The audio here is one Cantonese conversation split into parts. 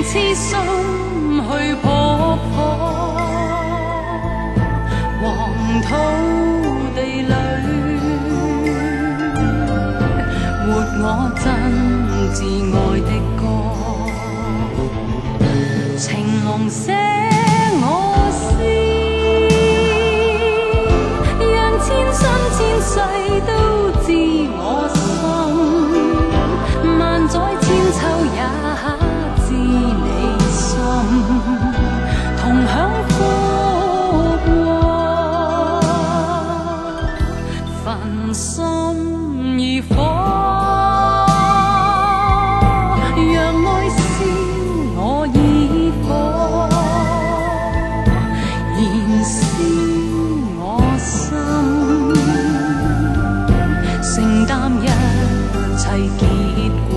痴心去撲破黃土地裏，活我真摯愛的歌，情濃寫我詩，讓千生千世都知我心，萬載千秋也知你心，同享福禍，焚心如火，讓愛燒我耳火，燃燒我心，承擔一切結果。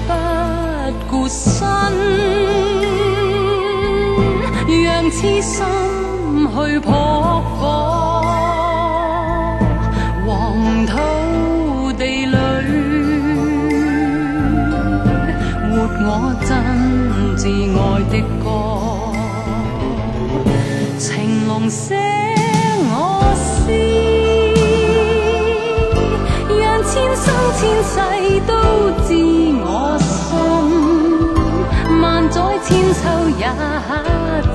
不顧身，讓痴心去撲火黃土地裏，活我真摯愛的歌，情濃寫我詩，讓千生千世都知我心，萬載千秋也知